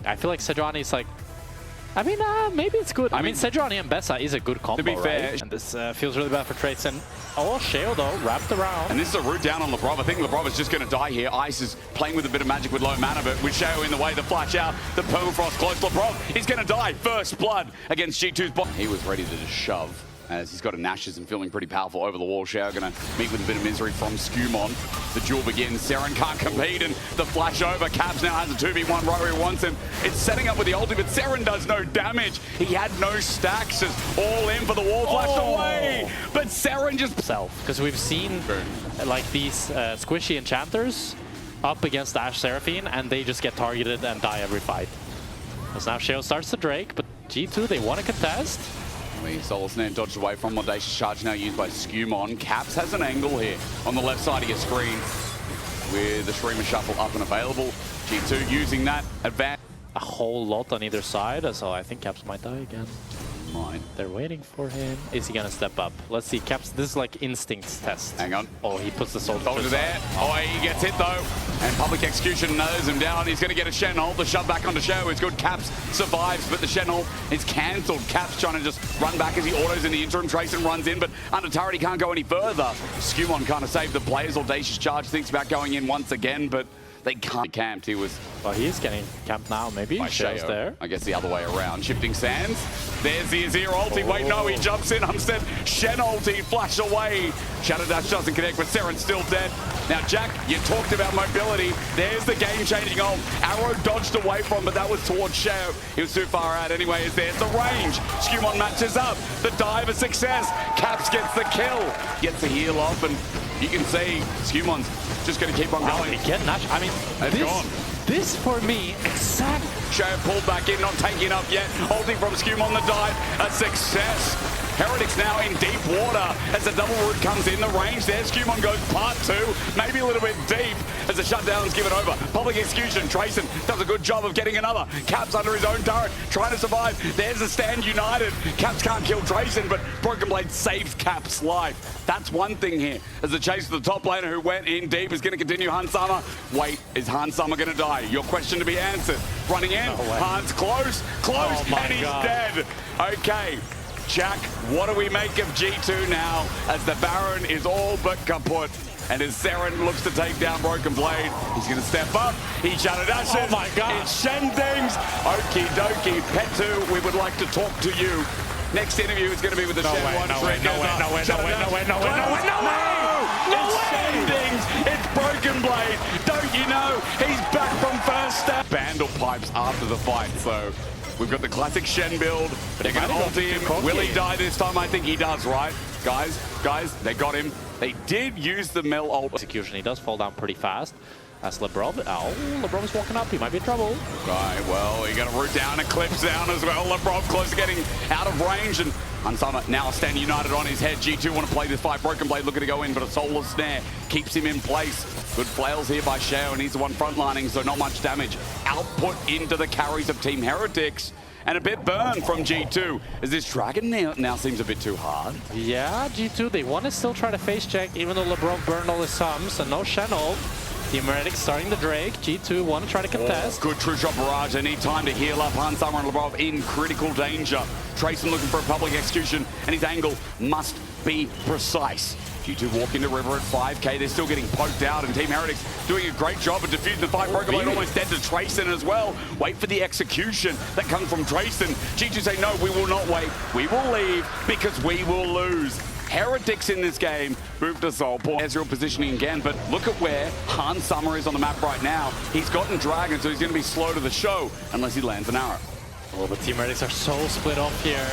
I feel like Sejuani's like, I mean, maybe it's good. I mean, Sejuani and Bessa is a good combo, to be fair, right? And this feels really bad for Trayson. Oh, Sheo though, wrapped around. And this is a root down on LeBron. I think LeBron is just going to die here. Ice is playing with a bit of magic with low mana, but with Sheo in the way, the flash out, the permafrost close. LeBron is going to die. First blood against G2's bot. He was ready to just shove, as he's got a Nash's and feeling pretty powerful over the wall. Shao going to meet with a bit of misery from Skumon. The duel begins. Seren can't compete, and the flash over. Caps now has a 2v1. Rory wants him. It's setting up with the ulti, but Seren does no damage. He had no stacks. Just all in for the wall flash away. But Seren just... Because we've seen like these squishy enchanters up against Ashe Seraphine, and they just get targeted and die every fight. Because now Sheo starts the Drake, but G2, they want to contest. Solar Snare dodged away from Audacious Charge, now used by Skumon. Caps has an angle here on the left side of your screen with the Streamer Shuffle up and available. G2 using that advantage. A whole lot on either side, so I think Caps might die again. They're waiting for him. Is he gonna step up? Let's see. Caps, this is like instincts test. Hang on. Oh, he puts the soldier there. Oh, he gets hit though. And Public Execution knows him down. He's gonna get a Shen ult. The shove back onto Sheo. It's good. Caps survives, but the Shen ult is cancelled. Caps trying to just run back as he autos in the interim. Trayson runs in, but under turret he can't go any further. Skumon kind of saved the players. Audacious Charge thinks about going in once again, but they can't. Camped. He was... Well, he's getting camped now, maybe. Sheo's there. I guess the other way around. Shifting sands. There's the Azir ulti. Wait, no, he jumps in. Instead, Shen ulti, flash away. Shadow Dash doesn't connect, but Seren's still dead. Now, Jack, you talked about mobility. There's the game-changing ult. Arrow dodged away from, but that was towards Sheo. He was too far out anyway. There's the range. Skumon matches up. The dive of success. Caps gets the kill. Gets the heal off, and you can see Skumon's just going to keep on going. I mean, this for me, exact. Sheo pulled back in, not taking up yet. Holding from Skumon the dive, a success. Heretics now in deep water as the double root comes in. The range there. Skumon goes part two, maybe a little bit deep as the shutdown's given over. Public Execution. Trayson does a good job of getting another. Caps under his own turret, trying to survive. There's the stand united. Caps can't kill Trayson, but Broken Blade saves Caps' life. That's one thing here. As the chase to the top laner who went in deep is going to continue. Hansama. Wait, is Hansama going to die? Your question to be answered. Running in. Hans close, and he's dead. Okay. Jack, what do we make of G2 now as the Baron is all but kaput? And as Seren looks to take down Broken Blade, he's going to step up. He Shadow Dashes. Oh my God. It's Shendings. Okie dokie. Pet2, we would like to talk to you. Next interview is going to be with the Shen 1. No way. It's Shendings. It's Broken Blade. Don't you know? He's back from first step. Bandle pipes after the fight, so... We've got the classic Shen build. They're going to ult him. Will he die this time? I think he does, right? Guys, they got him. They did use the Mel ult. Execution, he does fall down pretty fast. That's LeBron. Oh, LeBron is walking up. He might be in trouble. Right, well, he got a root down, Eclipse down as well. LeBron close to getting out of range. And Hansama now stand united on his head. G2 want to play this fight. Broken Blade looking to go in, but a Solar Snare keeps him in place. Good flails here by Sheo, and he's the one frontlining, so not much damage. Output into the carries of Team Heretics. And a bit burn from G2, as this Dragon now seems a bit too hard. Yeah, G2, they want to still try to face check, even though LeBron burned all his sums, and no Shen ult. Team Heretics starting the Drake. G2 want to try to contest. Good True Shot Barrage. They need time to heal up. Hansama and LeBron in critical danger. Trayson looking for a Public Execution, and his angle must be precise. G2 walk into River at 5k. They're still getting poked out, and Team Heretics doing a great job of defusing the fight. Broken Blade almost dead to Trayson as well. Wait for the execution that comes from Trayson. G2 say, no, we will not wait. We will leave because we will lose. Heretics in this game move to Soul. Poor Ezreal positioning again, but look at where Hansama is on the map right now. He's gotten Dragon, so he's going to be slow to the show unless he lands an arrow. Oh, but Team Heretics are so split off here.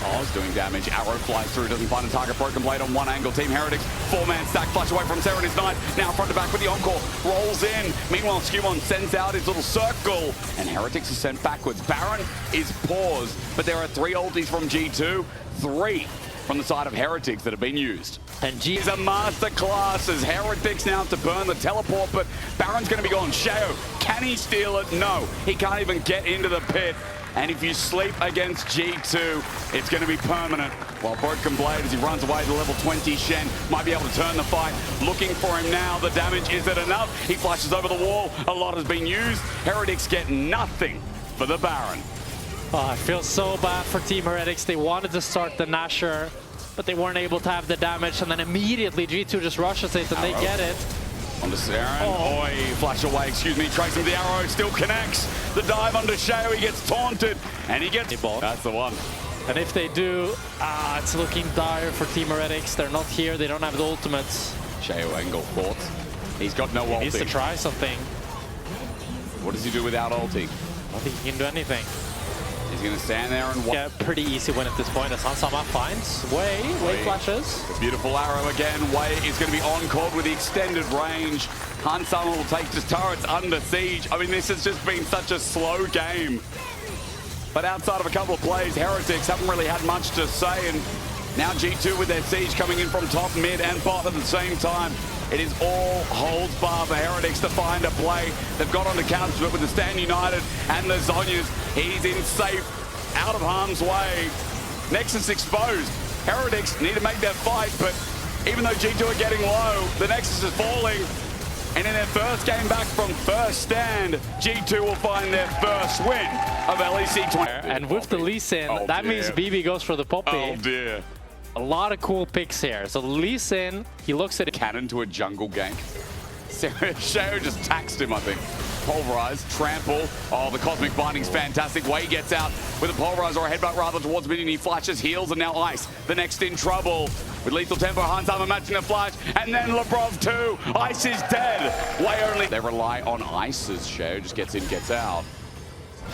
Oh, it's doing damage. Arrow flies through, doesn't find a target. Broken Blade on one angle. Team Heretics, four-man stack, flush away from Seren, his knight. Now front to back with the encore. Rolls in. Meanwhile, Skumon sends out his little circle, and Heretics is sent backwards. Baron is paused, but there are 3 ultis from G2, 3 from the side of Heretics that have been used. And G is a masterclass as Heretics now have to burn the teleport, but Baron's going to be gone. Sheo, can he steal it? No, he can't even get into the pit. And if you sleep against G2, it's going to be permanent. While Broken Blade, as he runs away to level 20, Shen might be able to turn the fight. Looking for him now. The damage, is it enough? He flashes over the wall. A lot has been used. Heretics get nothing for the Baron. Oh, I feel so bad for Team Heretics. They wanted to start the Nasher, but they weren't able to have the damage. And then immediately G2 just rushes it and they get it. On to Saren. Oh, flash away, excuse me. Tracing the arrow, still connects. The dive under Shao, he gets taunted. And he gets... That's the one. And if they do, it's looking dire for Team Heretics. They're not here, they don't have the ultimates. Shao angle caught. He's got no ulti. He needs to try something. What does he do without ulti? I don't think he can do anything. He's going to stand there and... Yeah, pretty easy win at this point as Hansama finds Wei flashes. A beautiful arrow again. Wei is going to be on-called with the extended range. Hansama will take his turrets under siege. I mean, this has just been such a slow game. But outside of a couple of plays, Heretics haven't really had much to say. And now G2 with their siege coming in from top, mid, and bot at the same time. It is all holds bar for Heretics to find a play. They've got on the couch, but with the Stand United and the Zhonyas, he's in safe, out of harm's way. Nexus exposed. Heretics need to make their fight, but even though G2 are getting low, the Nexus is falling. And in their first game back from first stand, G2 will find their first win of LEC 20. And with the Lee Sin, that means BB goes for the Poppy. Oh dear. A lot of cool picks here. So Lee Sin, he looks at it. Cannon to a jungle gank. Shao just taxed him, I think. Pulverize, trample. Oh, the Cosmic Binding's fantastic. Wei gets out with a Pulverize or a headbutt rather towards minion. He flashes, heals, and now Ice. The next in trouble. With lethal tempo, Hansama matching the flash. And then Lebrov too. Ice is dead. Wei only. They rely on Ice as Shao just gets in, gets out.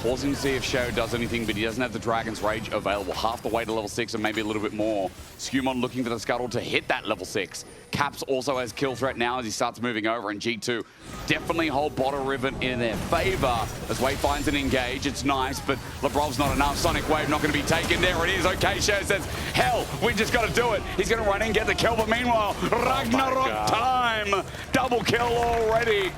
Pausing to see if Shao does anything, but he doesn't have the Dragon's Rage available. Half the way to level 6 and maybe a little bit more. Skewmon looking for the Scuttle to hit that level 6. Caps also has kill threat now as he starts moving over, and G2 definitely hold bottom ribbon in their favor as Wei finds an engage. It's nice, but Lebrov's not enough. Sonic Wave not going to be taken. There it is. Okay, Shao says, hell, we just got to do it. He's going to run in, get the kill, but meanwhile, Ragnarok time. Double kill already.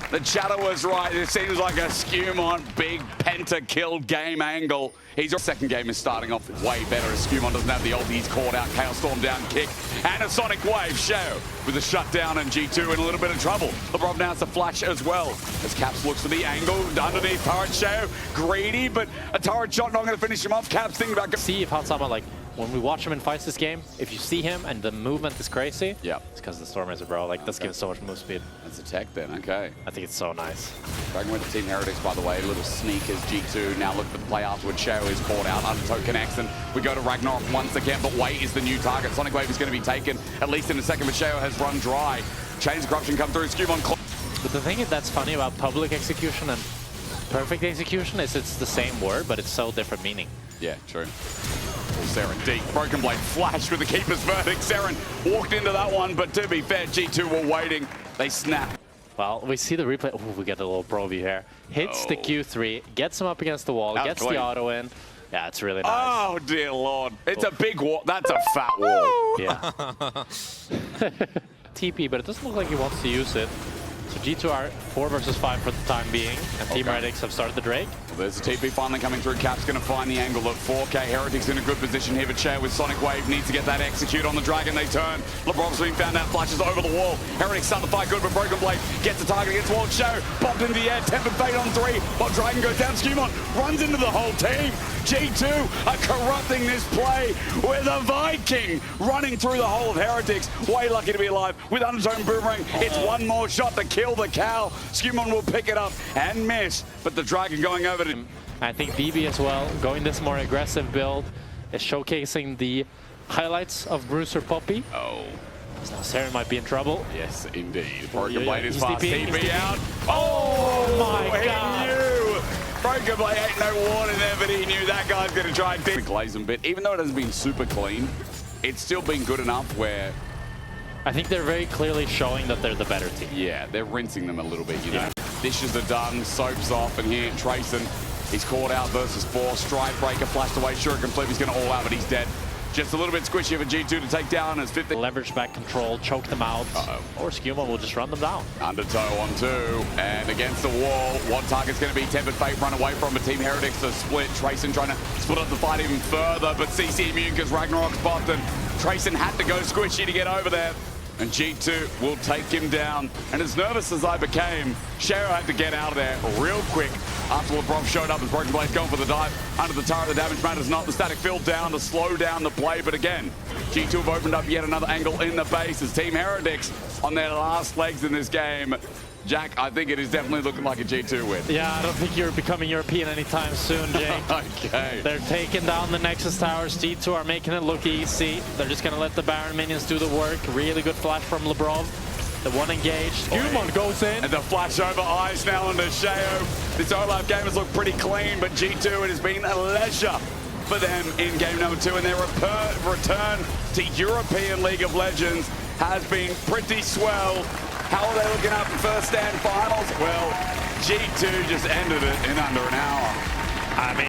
The chatter was right. It seems like a Skewmon big penta-kill game angle. His second game is starting off way better as Skewmon doesn't have the ulti. He's caught out. Chaos Storm down kick. And a Sonic Wave. Shao with a shutdown and G2 in a little bit of trouble. Lebrov now has a flash as well. As Caps looks for the angle underneath turret. Shao greedy, but a turret shot not going to finish him off. Caps thinking about... See if Hansama, like, when we watch him in fights this game, if you see him and the movement is crazy, it's because the Storm is a bro. Like, this gives so much move speed. That's a tech then, okay. I think it's so nice. Dragon with the Team Heretics, by the way, a little sneak as G2 now look for the play afterwards. Shao is caught out, Undertow connects, and we go to Ragnarok once again, but Wei is the new target. Sonic Wave is going to be taken, at least in a second, but Shao has run dry. Chains of Corruption come through, Skewmon. But the thing that's funny about public execution and perfect execution is it's the same word, but it's so different meaning. Yeah, true. Saren deep. Broken Blade flash with the Keeper's Verdict. Saren walked into that one, but to be fair, G2 were waiting. They snap. Well, we see the replay. Oh, we get a little pro view here. Hits the Q3, gets him up against the wall, gets the auto in. Yeah, it's really nice. Oh, dear Lord. It's a big wall. That's a fat wall. Yeah. TP, but it doesn't look like he wants to use it. So G2 are 4 versus 5 for the time being, and Team Heretics have started the Drake. Well, there's a TP finally coming through. Cap's going to find the angle of 4K. Heretics in a good position here, but Shao with Sonic Wave needs to get that execute on the Dragon. They turn. Lebrov's been found out, flashes over the wall. Heretics start the fight good, but Broken Blade gets the target against wall. Shao popped into the air, Tempered Fate on 3, while Dragon goes down. Skewmon runs into the whole team. G2 are corrupting this play with a Viking running through the whole of Heretics. Way lucky to be alive with Undertone Boomerang. It's one more shot to kill the cow. Skewmon will pick it up and miss, but the Dragon going over to him. I think BB as well, going this more aggressive build, is showcasing the highlights of Bruiser Poppy. Oh. So now Saren might be in trouble. Yes, indeed. Broken Blade is fast. TP out. Oh my God. Knew. Broken Blade ain't no warning there, but he knew that guy's going to try and glaze him a bit. Even though it hasn't been super clean, it's still been good enough where... I think they're very clearly showing that they're the better team. Yeah, they're rinsing them a little bit, you know. Dishes are done, soaps off, and here, Trayson, he's caught out versus 4. Stride Breaker flashed away. Shuriken Flip, he's going to all out, but he's dead. Just a little bit squishy for G2 to take down as 50. Leverage back control, choke them out, or Skuma will just run them down. Undertow on 2, and against the wall. What target's going to be Tempered Fate run away from, but Team Heretics to split. Trayson trying to split up the fight even further, but CC immune because Ragnarok's buffed, and Trayson had to go squishy to get over there. And G2 will take him down. And as nervous as I became, Sheo had to get out of there real quick after Lebrov showed up as Broken Blade's going for the dive. Under the turret, the damage matters not. The static field down to slow down the play. But again, G2 have opened up yet another angle in the base as Team Heretics on their last legs in this game. Jack, I think it is definitely looking like a G2 win. Yeah, I don't think you're becoming European anytime soon, Jake. Okay. They're taking down the Nexus towers. G2 are making it look easy. They're just going to let the Baron minions do the work. Really good flash from Lebrov. The one engaged. Skuma goes in. And the flash over eyes now onto Sheo. This Olaf game has looked pretty clean, but G2, it has been a leisure for them in game number 2. And their return to European League of Legends has been pretty swell. How are they looking up in first stand finals? Well, G2 just ended it in under an hour. I mean,